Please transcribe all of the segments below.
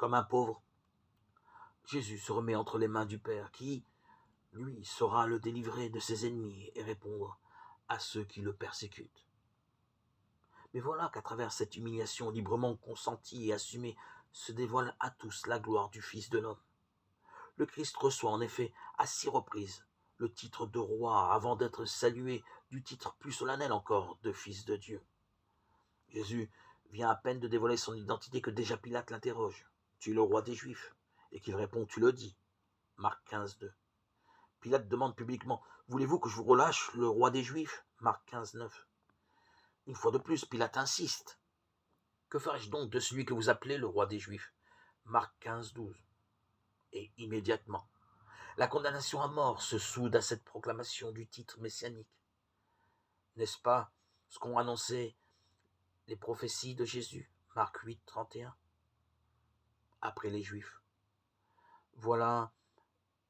Comme un pauvre, Jésus se remet entre les mains du Père qui, lui, saura le délivrer de ses ennemis et répondre à ceux qui le persécutent. Mais voilà qu'à travers cette humiliation librement consentie et assumée se dévoile à tous la gloire du Fils de l'homme. Le Christ reçoit en effet à 6 reprises le titre de roi avant d'être salué du titre plus solennel encore de Fils de Dieu. Jésus vient à peine de dévoiler son identité que déjà Pilate l'interroge. « Tu es le roi des Juifs ?» Et qu'il répond « Tu le dis ». Marc 15, 2. Pilate demande publiquement « Voulez-vous que je vous relâche le roi des Juifs ?» Marc 15, 9. Une fois de plus, Pilate insiste. « Que ferai-je donc de celui que vous appelez le roi des Juifs ?» Marc 15, 12. Et immédiatement, la condamnation à mort se soude à cette proclamation du titre messianique. N'est-ce pas ce qu'ont annoncé les prophéties de Jésus, Marc 8, 31, après les Juifs? Voilà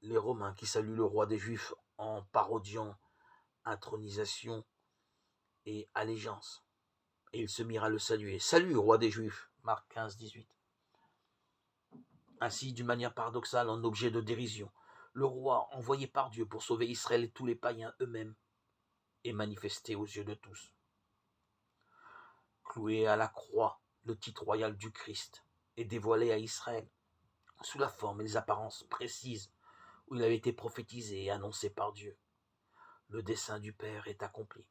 les Romains qui saluent le roi des Juifs en parodiant intronisation et allégeance. Et ils se mirent à le saluer. « Salut, roi des Juifs » Marc 15, 18. Ainsi, d'une manière paradoxale, en objet de dérision, le roi envoyé par Dieu pour sauver Israël et tous les païens eux-mêmes est manifesté aux yeux de tous. Cloué à la croix, le titre royal du Christ est dévoilé à Israël sous la forme et les apparences précises où il avait été prophétisé et annoncé par Dieu. Le dessein du Père est accompli.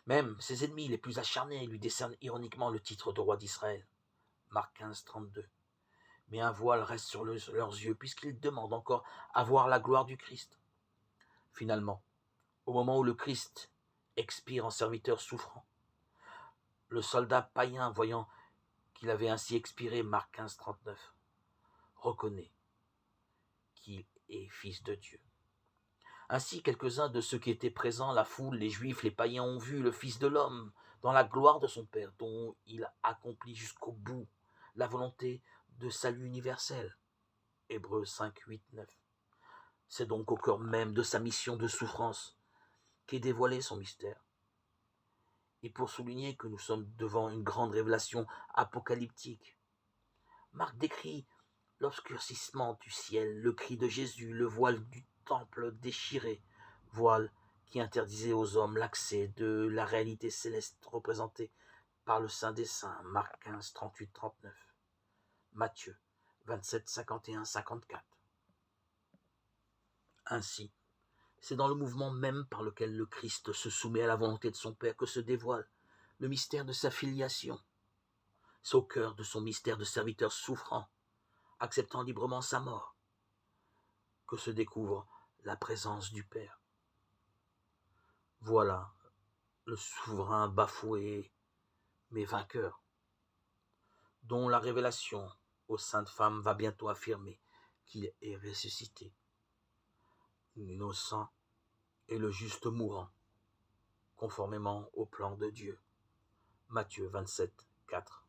Même ses ennemis les plus acharnés lui décernent ironiquement le titre de roi d'Israël. Marc 15, 32. Mais un voile reste sur leurs yeux puisqu'ils demandent encore à voir la gloire du Christ. Finalement, au moment où le Christ expire en serviteur souffrant, le soldat païen, voyant qu'il avait ainsi expiré, Marc 15, 39, reconnaît qu'il est fils de Dieu. Ainsi, quelques-uns de ceux qui étaient présents, la foule, les Juifs, les païens, ont vu le Fils de l'homme dans la gloire de son Père, dont il accomplit jusqu'au bout la volonté de salut universel. Hébreux 5, 8, 9. C'est donc au cœur même de sa mission de souffrance qu'est dévoilé son mystère. Et pour souligner que nous sommes devant une grande révélation apocalyptique, Marc décrit l'obscurcissement du ciel, le cri de Jésus, le voile du temple déchiré, voile qui interdisait aux hommes l'accès de la réalité céleste représentée par le Saint des Saints, Marc 15, 38, 39, Matthieu 27, 51, 54. Ainsi, c'est dans le mouvement même par lequel le Christ se soumet à la volonté de son Père que se dévoile le mystère de sa filiation. C'est au cœur de son mystère de serviteur souffrant, acceptant librement sa mort, que se découvre la présence du Père. Voilà le souverain bafoué mais vainqueur, dont la révélation aux saintes femmes va bientôt affirmer qu'il est ressuscité, l'innocent et le juste mourant, conformément au plan de Dieu. Matthieu 27, 4.